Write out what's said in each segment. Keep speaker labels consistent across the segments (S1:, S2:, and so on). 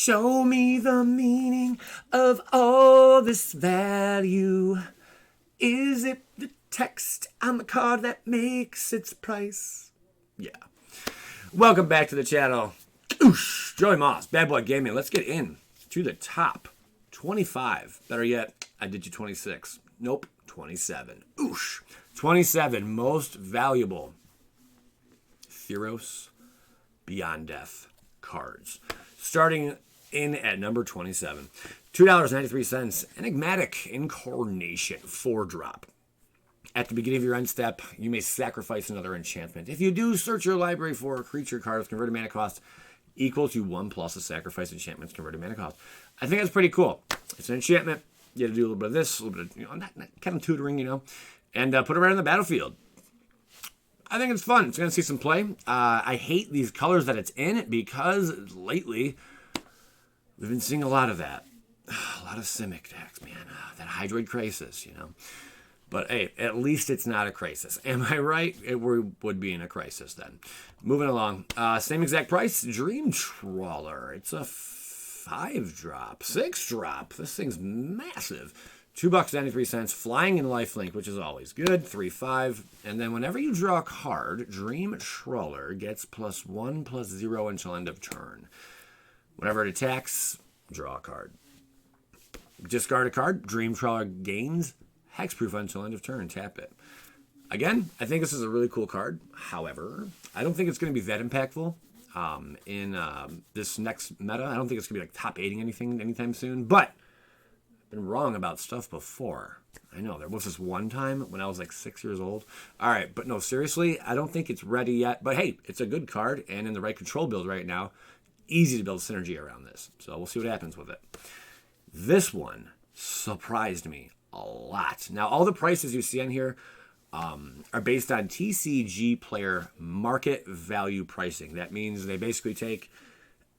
S1: Show me the meaning of all this value. Is it the text on the card that makes its price? Yeah. Welcome back to the channel. Oosh, Joey Moss, Bad Boy Gaming. Let's get in to the top 25. Better yet, I did you 26. Nope, 27. Oosh. 27 most valuable Theros Beyond Death cards. Starting in at number 27. $2.93. Enigmatic Incarnation. 4-drop. At the beginning of your end step, you may sacrifice another enchantment. If you do, search your library for a creature card with converted mana cost equal to 1 plus a sacrifice enchantment's converted mana cost. I think that's pretty cool. It's an enchantment. You have to do a little bit of this, a little bit of, not kind of tutoring, and put it right on the battlefield. I think it's fun. It's going to see some play. I hate these colors that it's in because lately we've been seeing a lot of that. A lot of Simic decks, man. That Hydroid Crisis, But hey, at least it's not a crisis. Am I right? It would be in a crisis then. Moving along. Same exact price. Dream Trawler. It's a 5-drop. 6-drop. This thing's massive. $2.93. Flying in Lifelink, which is always good. 3/5. And then whenever you draw a card, Dream Trawler gets +1/+0 until end of turn. Whenever it attacks, draw a card. Discard a card. Dream Trawler gains hexproof until end of turn. Tap it. Again, I think this is a really cool card. However, I don't think it's going to be that impactful in this next meta. I don't think it's going to be like top 8ing anything anytime soon. But I've been wrong about stuff before. I know. There was this one time when I was like 6 years old. All right. But no, seriously, I don't think it's ready yet. But hey, it's a good card. And in the right control build right now, easy to build synergy around this. So we'll see what happens with it. This one surprised me a lot. Now, all the prices you see on here are based on TCG player market value pricing. That means they basically take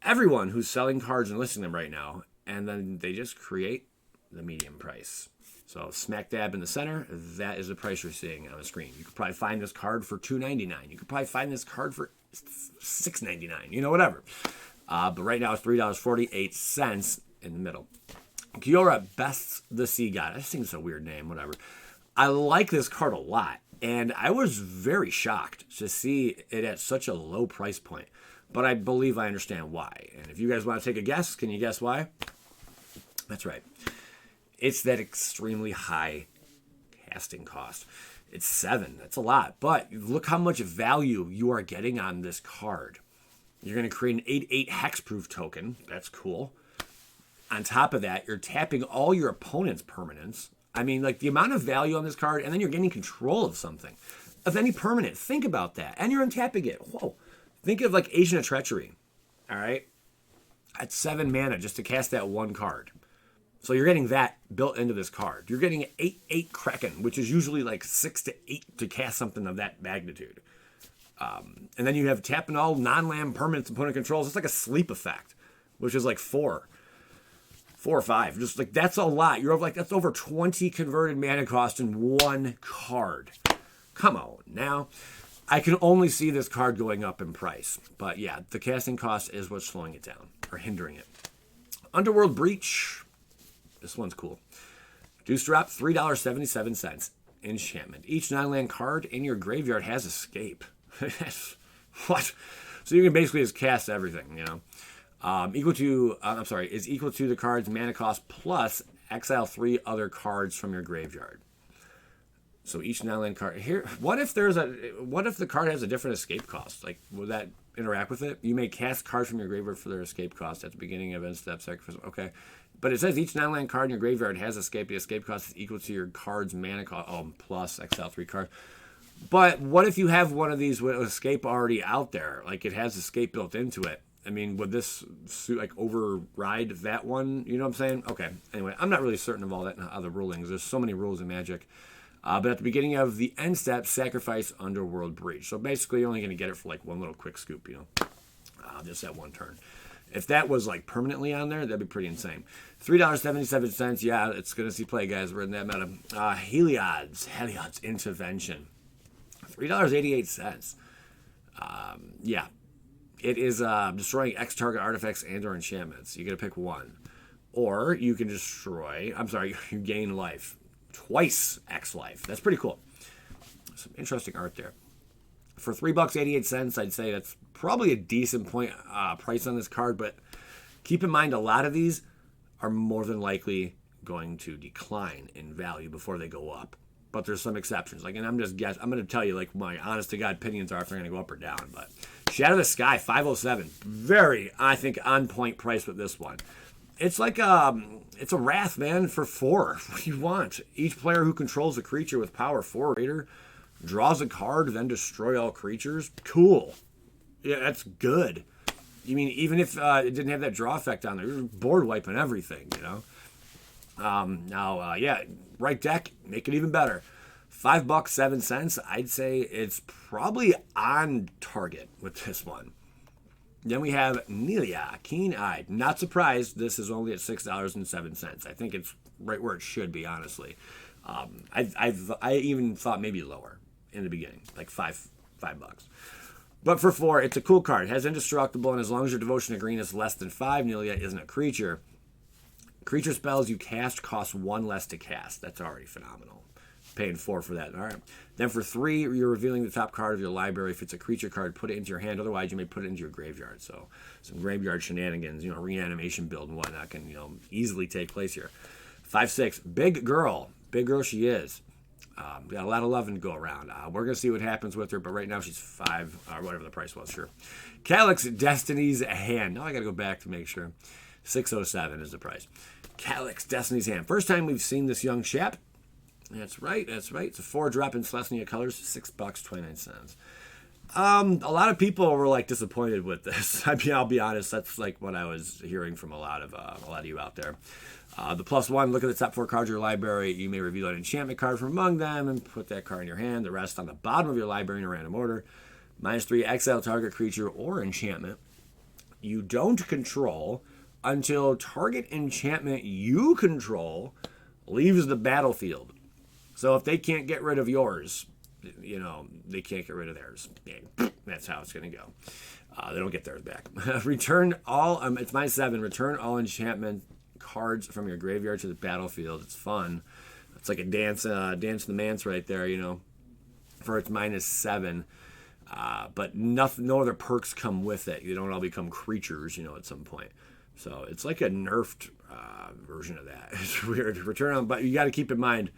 S1: everyone who's selling cards and listing them right now, and then they just create the median price. So smack dab in the center, that is the price you're seeing on the screen. You could probably find this card for $2.99. You could probably find this card for $6.99. Whatever. But right now it's $3.48 in the middle. Kiora Bests the Sea God. I just think it's a weird name, whatever. I like this card a lot, and I was very shocked to see it at such a low price point. But I believe I understand why. And if you guys want to take a guess, can you guess why? That's right. It's that extremely high casting cost. It's 7. That's a lot. But look how much value you are getting on this card. You're going to create an 8/8 hexproof token. That's cool. On top of that, you're tapping all your opponent's permanents. I mean, like the amount of value on this card, and then you're getting control of something, of any permanent. Think about that. And you're untapping it. Whoa. Think of like Agent of Treachery. All right? At 7 mana just to cast that one card. So you're getting that built into this card. You're getting 8/8 Kraken, which is usually like 6 to 8 to cast something of that magnitude. And then you have tapping all non-land permanents opponent controls. It's like a sleep effect, which is like 4 or 5. Just like that's a lot. You're like, that's over 20 converted mana cost in one card. Come on now. I can only see this card going up in price. But yeah, the casting cost is what's slowing it down or hindering it. Underworld Breach. This one's cool. Deuce drop, $3.77. Enchantment. Each non-land card in your graveyard has escape. What? So you can basically just cast everything, is equal to the card's mana cost plus exile 3 other cards from your graveyard. So each non-land card here. What if the card has a different escape cost? Like, would that interact with it? You may cast cards from your graveyard for their escape cost at the beginning of end step sacrifice. Okay, but it says each non-land card in your graveyard has escape. The escape cost is equal to your card's mana cost. Plus exile 3 cards. But what if you have one of these with escape already out there? Like it has escape built into it. I mean, would this like override that one? You know what I'm saying? Okay. Anyway, I'm not really certain of all that other rulings. There's so many rules in Magic. But at the beginning of the end step, sacrifice Underworld Breach. So basically, you're only going to get it for like one little quick scoop, just that one turn. If that was like permanently on there, that'd be pretty insane. $3.77. Yeah, it's going to see play, guys. We're in that meta. Healys Intervention. $3.88. Yeah. It is destroying X target artifacts and or enchantments. You get to pick one. Or you can destroy, you gain life. Twice X life. That's pretty cool. Some interesting art there. For $3.88, I'd say that's probably a decent price on this card, but keep in mind a lot of these are more than likely going to decline in value before they go up. But there's some exceptions. Like, and I'm going to tell you like my honest to God opinions are if they're going to go up or down. But Shadow of the Sky, 507. Very, I think, on point price with this one. It's like it's a Wrath, man, for 4. What do you want? Each player who controls a creature with power 4 or greater draws a card, then destroy all creatures. Cool. Yeah, that's good. You mean even if it didn't have that draw effect on there, you're board wiping everything, you know. Yeah, right deck, make it even better. $5.07. I'd say it's probably on target with this one. Then we have Melia Keeneyed. Not surprised. This is only at $6.07. I think it's right where it should be, honestly. I even thought maybe lower in the beginning, like $5. But for 4, it's a cool card. It has indestructible, and as long as your devotion to green is less than 5, Melia isn't a creature. Creature spells you cast cost 1 less to cast. That's already phenomenal. Paying 4 for that. All right. Then for 3, you're revealing the top card of your library. If it's a creature card, put it into your hand. Otherwise, you may put it into your graveyard. So some graveyard shenanigans, reanimation build and whatnot can, easily take place here. 5/6. Big girl. Big girl she is. Got a lot of loving to go around. We're going to see what happens with her, but right now she's 5, or whatever the price was, sure. Calyx Destiny's Hand. Now I got to go back to make sure. 607 is the price. Calyx Destiny's Hand. First time we've seen this young chap. That's right. It's a 4-drop in Celestia colors, $6.29. A lot of people were like disappointed with this. I mean, I'll be honest. That's like what I was hearing from a lot of you out there. The +1, look at the top 4 cards of your library. You may reveal an enchantment card from among them and put that card in your hand. The rest on the bottom of your library in a random order. -3, exile target creature or enchantment you don't control until target enchantment you control leaves the battlefield. So if they can't get rid of yours, they can't get rid of theirs. That's how it's going to go. They don't get theirs back. Return all, it's -7, return all enchantment cards from your graveyard to the battlefield. It's fun. It's like a dance in the manse right there, for its -7. But no other perks come with it. You don't all become creatures, at some point. So it's like a nerfed version of that. It's weird. Return on, but you got to keep in mind,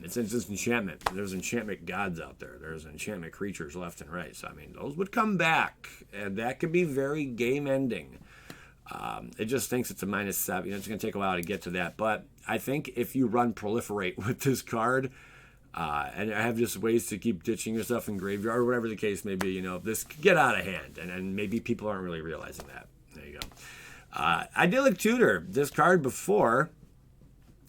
S1: it's just enchantment. There's enchantment gods out there. There's enchantment creatures left and right. So, I mean, those would come back, and that could be very game-ending. It just thinks it's a -7. It's going to take a while to get to that. But I think if you run Proliferate with this card, and I have just ways to keep ditching your stuff in graveyard or whatever the case may be, this could get out of hand. And maybe people aren't really realizing that. There you go. Idyllic Tudor. This card before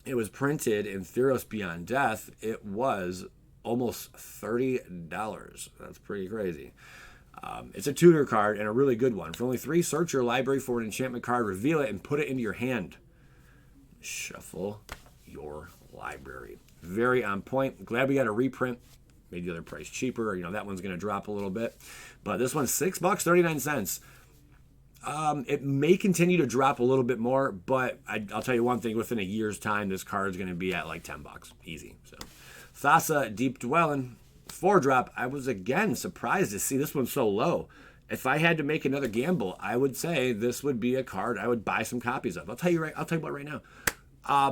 S1: it was printed in Theros Beyond Death, it was almost $30. That's pretty crazy. It's a Tudor card and a really good one. For only 3, search your library for an enchantment card, reveal it, and put it into your hand. Shuffle your library. Very on point. Glad we got a reprint. Made the other price cheaper. That one's going to drop a little bit. But this one's $6.39. It may continue to drop a little bit more, but I'll tell you one thing. Within a year's time, this card's going to be at like $10. Easy. So, Thassa Deep Dwelling. 4-drop. I was again surprised to see this one so low. If I had to make another gamble, I would say this would be a card I would buy some copies of. I'll tell you what right now.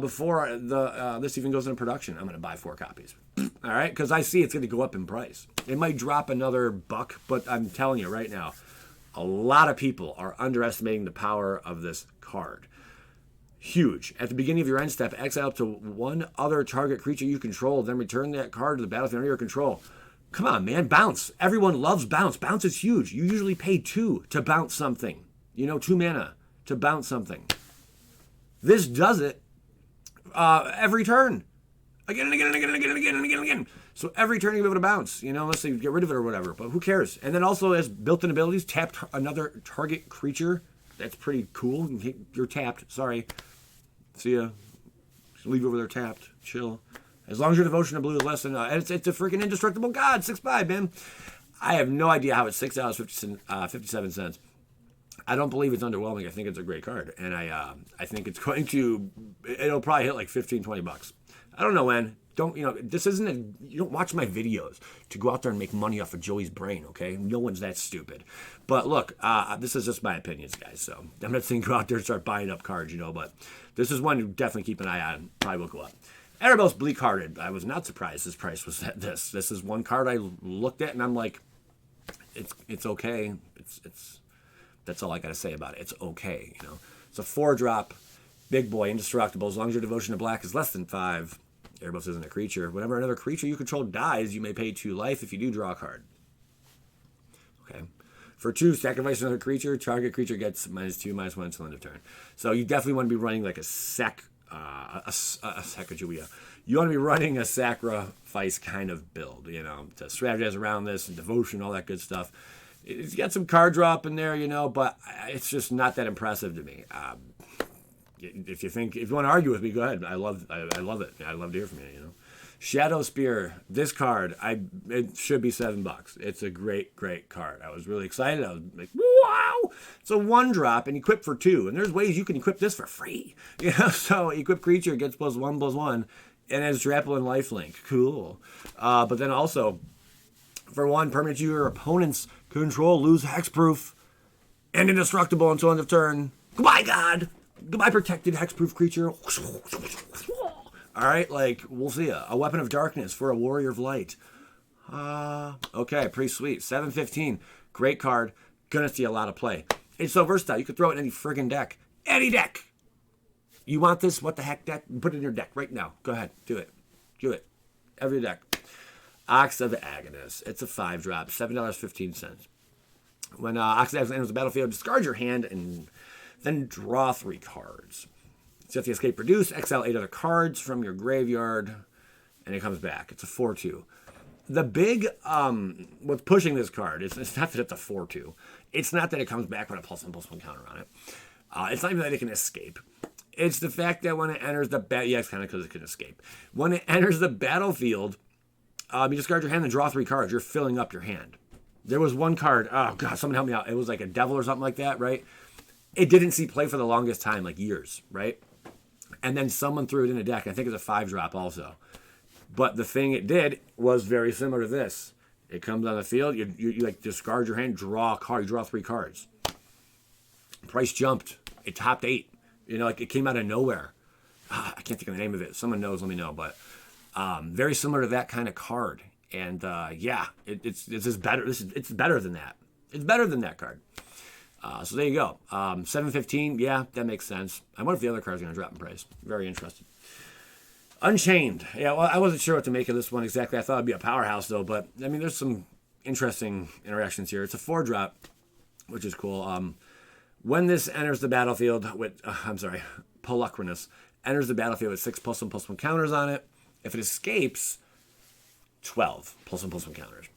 S1: Before this even goes into production, I'm going to buy 4 copies. All right, because I see it's going to go up in price. It might drop another $1, but I'm telling you right now, a lot of people are underestimating the power of this card. Huge. At the beginning of your end step, exile up to 1 other target creature you control, then return that card to the battlefield under your control. Come on, man. Bounce. Everyone loves bounce. Bounce is huge. You usually pay 2 to bounce something. 2 mana to bounce something. This does it every turn. Again and again and again and again and again and again and again. So every turn you'll be able to bounce, unless they get rid of it or whatever. But who cares? And then also has built-in abilities. Tap another target creature. That's pretty cool. You're tapped. Sorry. See ya. Just leave you over there tapped. Chill. As long as your devotion to blue is less than... it's a freaking indestructible god. 6/5, man.
S2: I have no idea how it's $6.57. I don't believe it's underwhelming. I think it's a great card, and I think it's going to. It'll probably hit like $15-20. I don't know when. This isn't you don't watch my videos to go out there and make money off of Joey's brain, okay? No one's that stupid. But look, this is just my opinions, guys. So I'm not saying go out there and start buying up cards, but this is one to definitely keep an eye on. Probably will go up. Annabelle's Bleak Hearted. I was not surprised his price was at this. This is one card I looked at and I'm like, it's okay. It's that's all I gotta say about it. It's okay, It's a 4-drop, big boy, indestructible. As long as your devotion to black is less than 5. Erebos isn't a creature. Whenever another creature you control dies, you may pay 2 life. If you do, draw a card. Okay. For 2, sacrifice another creature. Target creature gets -2/-1 until end of turn. So you definitely want to be running like a Sacagawea. You want to be running a sacrifice kind of build, to strategize around this and devotion, all that good stuff. It's got some card drop in there, but it's just not that impressive to me. If you want to argue with me, go ahead. I love it. I'd love to hear from you. Shadow Spear. This card, it should be $7. It's a great card. I was really excited. I was like, wow! It's a 1-drop and equip for 2. And there's ways you can equip this for free. So equip creature gets +1/+1 and has trample and lifelink. Cool. But then also, for 1, permanent your opponent's control lose hexproof and indestructible until end of turn. Goodbye, God. Goodbye, protected hexproof creature. All right, we'll see ya. A weapon of darkness for a warrior of light. Okay, pretty sweet. 715. Great card. Gonna see a lot of play. It's so versatile. You could throw it in any friggin' deck. Any deck. You want this? What the heck deck? Put it in your deck right now. Go ahead. Do it. Do it. Every deck. Ox of Agonist. It's a 5-drop. $7.15. When Ox of Agonist enters the battlefield, discard your hand and then draw 3 cards. So if you escape produce, exile 8 other cards from your graveyard, and it comes back. It's a 4/2. The big, what's pushing this card, it's not that it's a 4/2. It's not that it comes back with a +1/+1 counter on it. It's not even that it can escape. It's the fact that when it enters the it's kind of because it can escape. When it enters the battlefield, you discard your hand and draw 3 cards. You're filling up your hand. There was one card, oh God, someone help me out. It was like a devil or something like that, right? It didn't see play for the longest time, like years, right? And then someone threw it in a deck. I think it's a 5-drop also. But the thing it did was very similar to this. It comes on the field, you discard your hand, draw a card, you draw 3 cards. Price jumped. It topped 8. It came out of nowhere. I can't think of the name of it. Someone knows, let me know. But very similar to that kind of card. And it's just better. It's better than that. It's better than that card. So there you go. 715, yeah, that makes sense. I wonder if the other card's going to drop in price. Very interested. Unchained. Yeah, well, I wasn't sure what to make of this one exactly. I thought it'd be a powerhouse, though. But, there's some interesting interactions here. It's a 4-drop, which is cool. When this enters the battlefield with, Pollucrinous, enters the battlefield with 6 +1/+1 counters on it. If it escapes, 12 +1/+1 counters.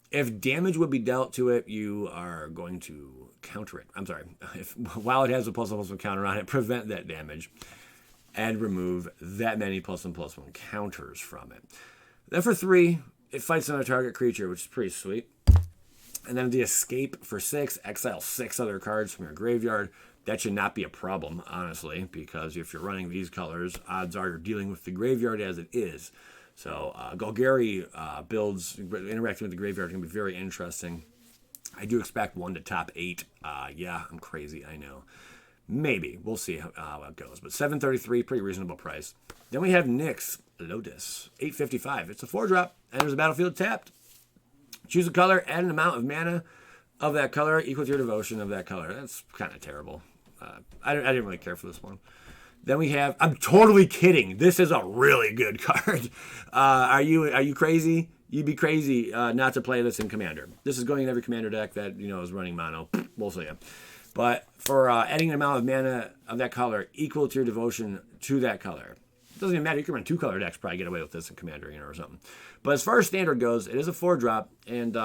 S2: If damage would be dealt to it, you are going to counter it. While it has a +1/+1 counter on it, prevent that damage and remove that many +1/+1 counters from it. Then for 3, it fights another target creature, which is pretty sweet. And then the escape for 6, exile 6 other cards from your graveyard. That should not be a problem, honestly, because if you're running these colors, odds are you're dealing with the graveyard as it is. So Golgari builds, interacting with the graveyard can be very interesting. I do expect 1 to top 8. Yeah, I'm crazy, I know. Maybe. We'll see how it goes. But $7.33, pretty reasonable price. Then we have NYX Notice, $8.55. It's a 4-drop. Enters the battlefield tapped. Choose a color, add an amount of mana of that color equal to your devotion of that color. That's kind of terrible. I didn't really care for this one. Then we have, I'm totally kidding. This is a really good card. Are you crazy? You'd be crazy not to play this in Commander. This is going in every Commander deck that, is running mono. We'll see. But for adding an amount of mana of that color equal to your devotion to that color. It doesn't even matter. You can run 2-color decks, probably get away with this in Commander, or something. But as far as Standard goes, it is a 4-drop. And,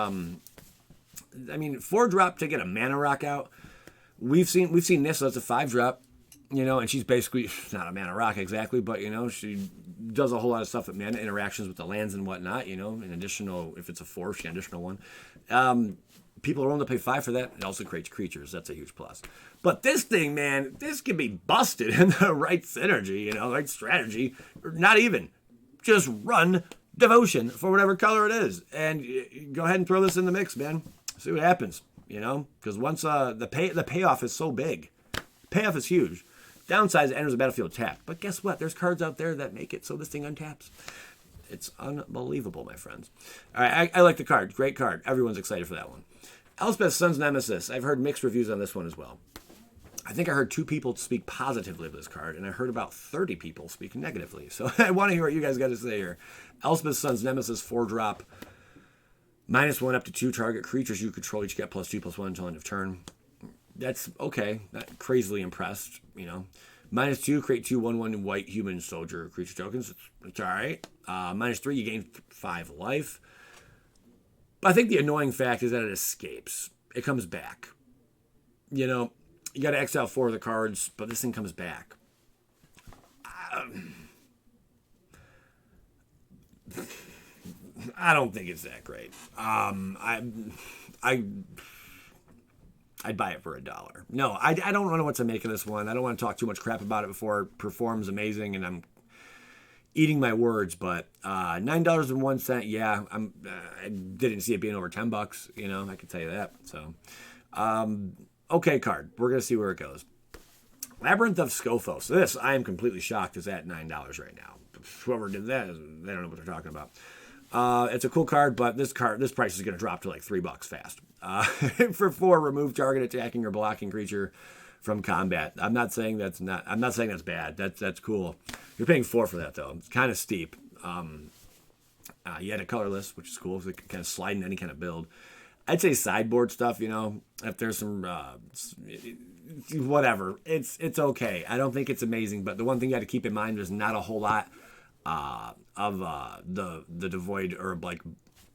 S2: 4-drop to get a mana rock out. We've seen this, so it's a 5-drop. You know, and she's basically not a mana rock exactly, but, you know, she does a whole lot of stuff with mana interactions with the lands and whatnot, you know, an additional, if it's a 4, she an additional one. People are willing to pay 5 for that. It also creates creatures. That's a huge plus. But this thing, man, this can be busted in the right synergy, you know, right strategy. Or not even. Just run Devotion for whatever color it is. And go ahead and throw this in the mix, man. See what happens, you know, because once the payoff is so big. Payoff is huge. Downside is it enters the battlefield tapped. But guess what? There's cards out there that make it so this thing untaps. It's unbelievable, my friends. All right, I like the card. Great card. Everyone's excited for that one. Elspeth's Son's Nemesis. I've heard mixed reviews on this one as well. I think I heard 2 people speak positively of this card, and I heard about 30 people speak negatively. So I want to hear what you guys got to say here. Elspeth's Son's Nemesis, 4-drop. -1 up to 2 target creatures you control each get +2/+1 until end of turn. That's okay. Not crazily impressed, you know. -2, create 2 1/1 white human soldier creature tokens. It's all right. -3, you gain 5 life. But I think the annoying fact is that it escapes. It comes back. You know, you got to exile 4 of the cards, but this thing comes back. I don't think it's that great. I'd buy it for $1. No, I don't know what to make of this one. I don't want to talk too much crap about it before it performs amazing, and I'm eating my words. But $9.01, yeah, I didn't see it being over $10. You know, I can tell you that. So, okay, card. We're gonna see where it goes. Labyrinth of Slay. So this, I am completely shocked, is at $9 right now. Whoever did that, they don't know what they're talking about. It's a cool card, but this price is going to drop to like $3 fast. For 4, remove target attacking or blocking creature from combat. I'm not saying that's bad. That's cool. You're paying 4 for that though. It's kind of steep. You had a colorless, which is cool. So it can kind of slide in any kind of build. I'd say sideboard stuff. You know, if there's some whatever, it's okay. I don't think it's amazing, but the one thing you got to keep in mind is not a whole lot of the devoid or like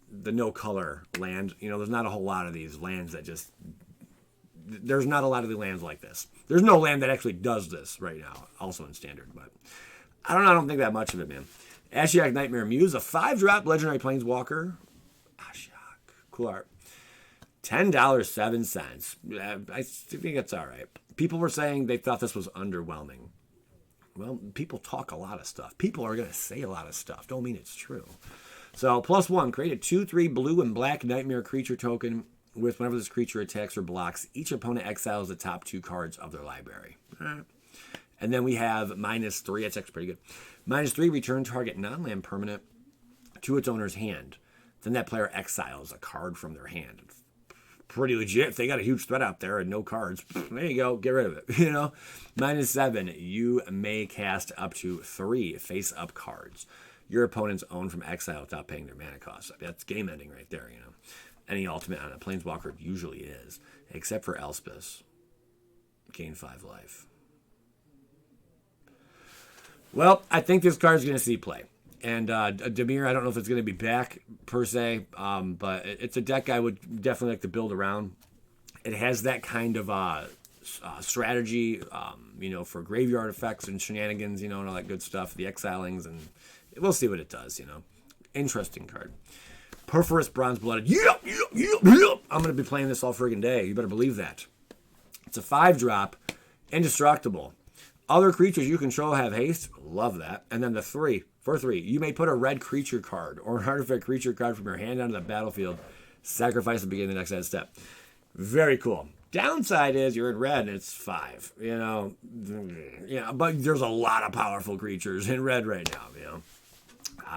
S2: the no color land. You know, there's not a whole lot of these lands that just, there's not a lot of the lands like this. There's no land that actually does this right now, also in standard, but I don't think that much of it, man. Ashiok Nightmare Muse, a 5-drop legendary planeswalker. Ashiok, cool art. $10.07. I think that's all right. People were saying they thought this was underwhelming. Well, people talk a lot of stuff. People are going to say a lot of stuff. Don't mean it's true. So, +1, create a 2/3 blue and black nightmare creature token with whenever this creature attacks or blocks, each opponent exiles the top 2 cards of their library. And then we have -3. That's actually pretty good. -3, return target non-land permanent to its owner's hand. Then that player exiles a card from their hand. Pretty legit. If they got a huge threat out there and no cards, there you go. Get rid of it. You know, -7. You may cast up to 3 face-up cards your opponents own from exile without paying their mana cost. That's game ending right there. You know, any ultimate on a planeswalker usually is, except for Elspeth. Gain 5 life. Well, I think this card's going to see play. And Dimir, I don't know if it's going to be back per se, but it's a deck I would definitely like to build around. It has that kind of strategy, you know, for graveyard effects and shenanigans, you know, and all that good stuff, the exilings, and we'll see what it does, you know. Interesting card. Perforous Bronze-Blooded. Yep. I'm going to be playing this all friggin' day. You better believe that. It's a 5-drop, indestructible. Other creatures you control have haste. Love that. And then the 3. For 3, you may put a red creature card or an artifact creature card from your hand onto the battlefield. Sacrifice at the beginning of the next end step. Very cool. Downside is you're in red and it's 5. You know, yeah, but there's a lot of powerful creatures in red right now. You know,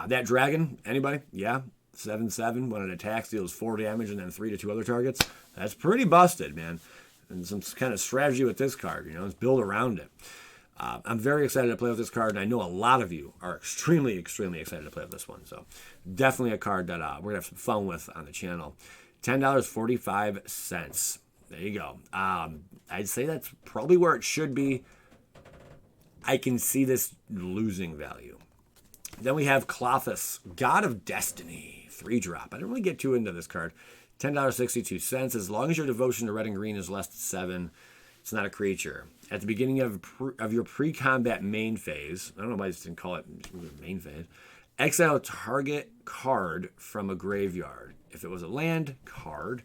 S2: that dragon. Anybody? Yeah, 7/7. When it attacks, deals 4 damage and then 3 to 2 other targets. That's pretty busted, man. And some kind of strategy with this card. You know, let's build around it. I'm very excited to play with this card, and I know a lot of you are extremely, extremely excited to play with this one. So definitely a card that we're going to have some fun with on the channel. $10.45. There you go. I'd say that's probably where it should be. I can see this losing value. Then we have Klothys, God of Destiny, 3-drop. I didn't really get too into this card. $10.62. As long as your devotion to red and green is less than 7,
S1: It's not a creature. At the beginning of your pre-combat main phase, I don't know why I just didn't call it main phase, exile a target card from a graveyard. If it was a land card,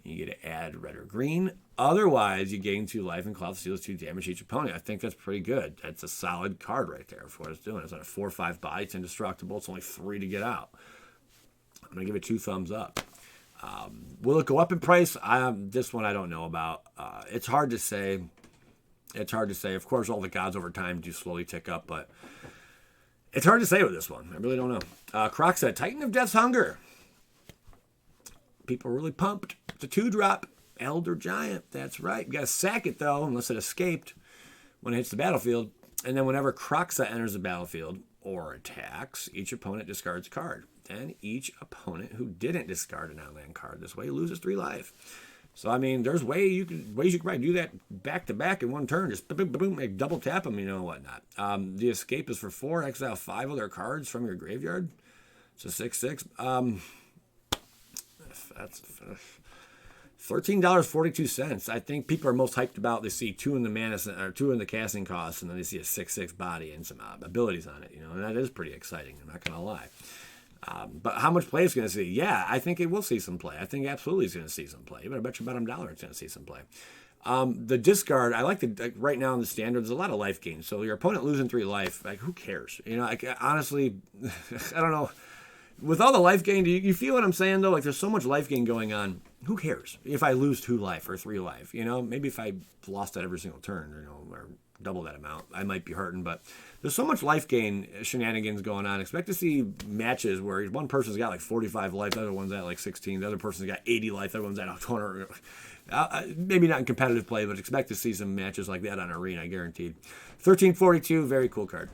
S1: you get to add red or green. Otherwise, you gain 2 life and Cloud Steals 2 damage each opponent. I think that's pretty good. That's a solid card right there for what it's doing. It's on a 4/5 body. It's indestructible. It's only 3 to get out. I'm going to give it 2 thumbs up. Will it go up in price? This one I don't know about. It's hard to say. Of course, all the gods over time do slowly tick up, but it's hard to say with this one. I really don't know. Croc said, Titan of Death's Hunger. People are really pumped. It's a 2-drop. Elder Giant. That's right. You got to sack it, though, unless it escaped when it hits the battlefield. And then whenever Croxa enters the battlefield or attacks, each opponent discards a card. And each opponent who didn't discard an outland card this way loses 3 life. So, I mean, there's ways you can probably do that back-to-back in one turn. Just boom, boom, boom, double tap them, whatnot. The escape is for 4. Exile 5 of their cards from your graveyard. It's a 6/6. That's $13.42. I think people are most hyped about they see 2 in the mana or 2 in the casting cost, and then they see a 6/6 body and some abilities on it. And that is pretty exciting. I'm not gonna lie. But how much play is going to see? Yeah, I think it will see some play. I think absolutely it's going to see some play. But I bet you bottom dollar it's going to see some play. The discard, I like right now in the standard, there's a lot of life gain. So your opponent losing 3 life, like who cares? Honestly, I don't know. With all the life gain, do you feel what I'm saying though? Like there's so much life gain going on. Who cares if I lose 2 life or 3 life? Maybe if I lost that every single turn, or double that amount, I might be hurting. But there's so much life gain shenanigans going on. Expect to see matches where one person's got like 45 life, the other one's at like 16, the other person's got 80 life, the other one's at 200. Maybe not in competitive play, but expect to see some matches like that on Arena, guaranteed. 1342, very cool card.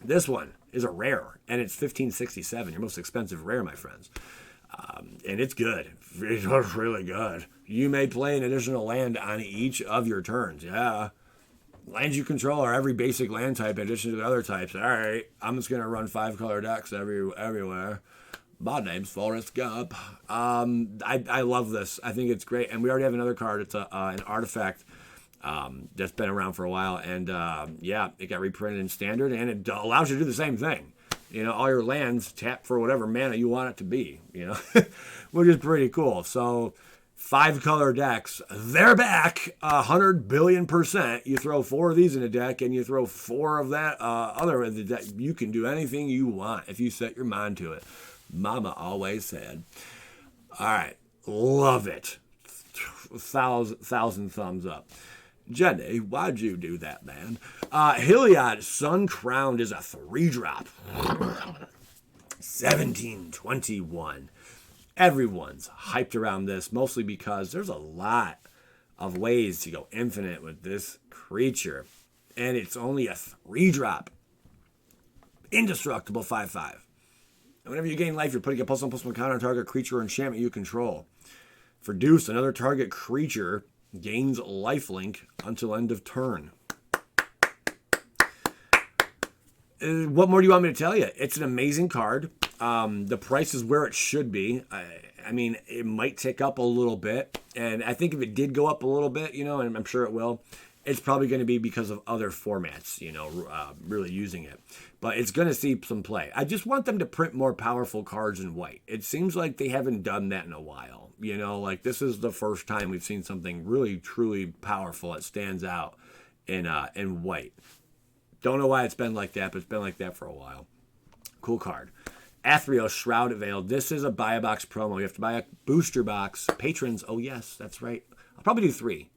S1: This one is a rare, and it's 1567, your most expensive rare, my friends. And it's good. It's really good. You may play an additional land on each of your turns. Yeah. Lands you control are every basic land type in addition to the other types. All right, I'm just going to run 5-color decks everywhere. My name's Forrest Gump. I love this. I think it's great. And we already have another card. It's an artifact that's been around for a while. And, it got reprinted in Standard, and it allows you to do the same thing. All your lands tap for whatever mana you want it to be, which is pretty cool. So 5-color decks, they're back 100 billion%. You throw 4 of these in a deck and you throw 4 of that other in the deck. You can do anything you want if you set your mind to it. Mama always said. All right, love it. 1,000 thumbs up. Jenny, why'd you do that, man? Healys, Sun Crowned is a 3-drop. 1721. Everyone's hyped around this, mostly because there's a lot of ways to go infinite with this creature. And it's only a 3-drop. Indestructible 5/5. And whenever you gain life, you're putting a +1/+1 counter on target creature or enchantment you control. For Deuce, another target creature gains lifelink until end of turn. What more do you want me to tell you? It's an amazing card. The price is where it should be. I mean, it might tick up a little bit. And I think if it did go up a little bit, and I'm sure it will, it's probably going to be because of other formats, really using it. But it's going to see some play. I just want them to print more powerful cards in white. It seems like they haven't done that in a while. Like this is the first time we've seen something really, truly powerful that stands out in white. Don't know why it's been like that, but it's been like that for a while. Cool card. Athreos, Shroud Veiled. This is a buy a box promo. You have to buy a booster box. Patrons, oh yes, that's right. I'll probably do 3,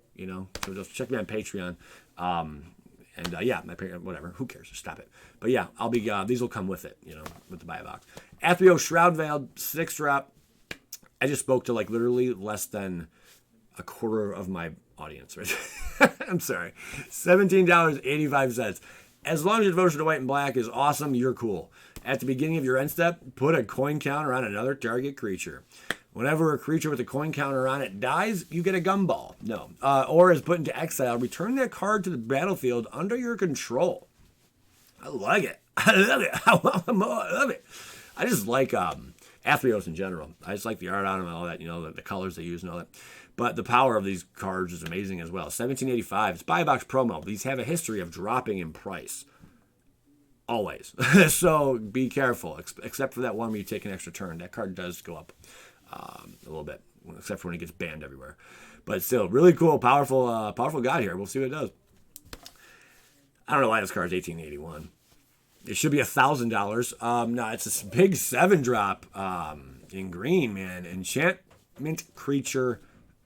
S1: So just check me on Patreon. My parent, whatever. Who cares? Just stop it. But yeah, I'll be. These will come with it, with the buy a box. Athreos, Shroud Veiled, 6-drop. I just spoke to literally less than a quarter of my audience, right? I'm sorry. $17.85. As long as your devotion to white and black is awesome, you're cool. At the beginning of your end step, put a coin counter on another target creature. Whenever a creature with a coin counter on it dies, you get a gumball. No. Or is put into exile. Return that card to the battlefield under your control. I like it. I love it. I want more. I love it. I just like Athreos in general. I just like the art on them and all that, the colors they use and all that.
S2: But the power of these cards is amazing as well. 1785. It's buy box promo. These have a history of dropping in price. Always. So be careful. Except for that one where you take an extra turn. That card does go up a little bit. Except for when it gets banned everywhere. But still, really cool, powerful god here. We'll see what it does. I don't know why this card's $18.81. It should be $1,000. No, it's this big 7-drop in green, man. Enchantment creature,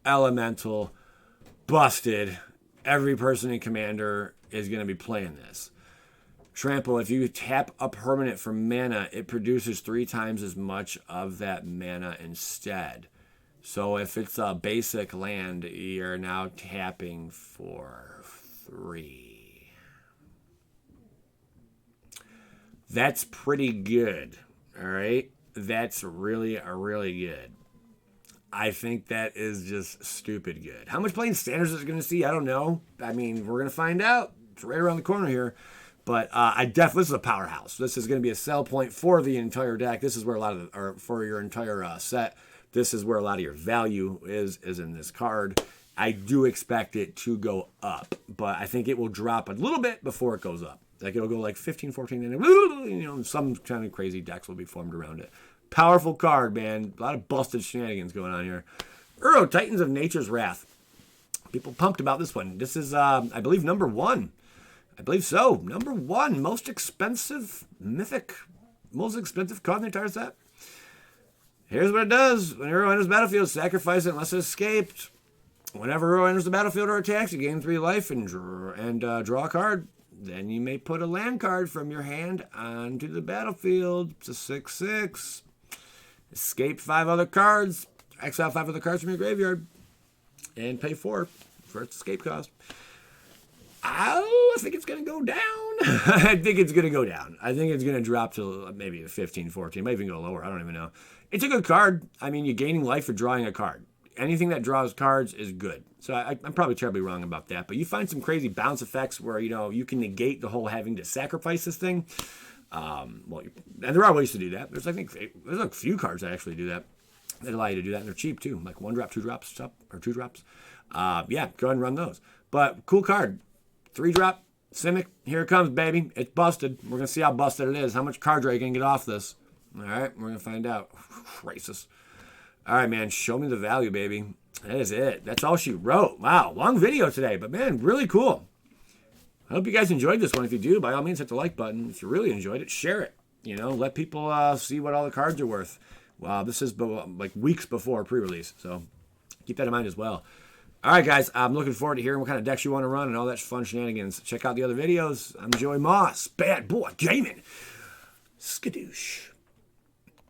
S2: elemental, busted. Every person in Commander is going to be playing this. Trample, if you tap a permanent for mana, it produces 3 times as much of that mana instead. So if it's a basic land, you're now tapping for 3. That's pretty good, all right? That's really good. I think that is just stupid good. How much playing standards is it going to see? I don't know. I mean, we're going to find out. It's right around the corner here. But this is a powerhouse. This is going to be a sell point for the entire deck. This is where for your entire set. This is where a lot of your value is in this card. I do expect it to go up, but I think it will drop a little bit before it goes up. Like it'll go like 15, 14, and some kind of crazy decks will be formed around it. Powerful card, man. A lot of busted shenanigans going on here. Titans of Nature's Wrath. People pumped about this one. This is, I believe, number 1. I believe so. Number 1. Most expensive mythic. Most expensive card in the entire set. Here's what it does. When hero enters the battlefield, sacrifice it unless it escaped. Whenever hero enters the battlefield or attacks, you gain 3 life and draw a card. Then you may put a land card from your hand onto the battlefield. It's a 6/6. Escape 5 other cards. Exile 5 other cards from your graveyard. And pay 4 for its escape cost. I think it's going to go down. I think it's going to go down. I think it's going to drop to maybe 15, 14. Might even go lower. I don't even know. It's a good card. I mean, you're gaining life for drawing a card. Anything that draws cards is good. So I'm probably terribly wrong about that. But you find some crazy bounce effects where, you can negate the whole having to sacrifice this thing. And there are ways to do that. There's a few cards that actually do that. That allow you to do that. And they're cheap, too. Like 1-drop, 2-drops, or 2-drops. Go ahead and run those. But cool card. 3-drop, Simic, here it comes, baby. It's busted. We're going to see how busted it is. How much card draw you can get off this. All right, we're going to find out. Racist. All right, man, show me the value, baby. That is it. That's all she wrote. Wow, long video today, but, man, really cool. I hope you guys enjoyed this one. If you do, by all means, hit the like button. If you really enjoyed it, share it. Let people see what all the cards are worth. Wow, this is like weeks before pre-release, so keep that in mind as well. All right, guys, I'm looking forward to hearing what kind of decks you want to run and all that fun shenanigans. Check out the other videos. I'm Joey Moss, Bad Boy Gaming. Skadoosh.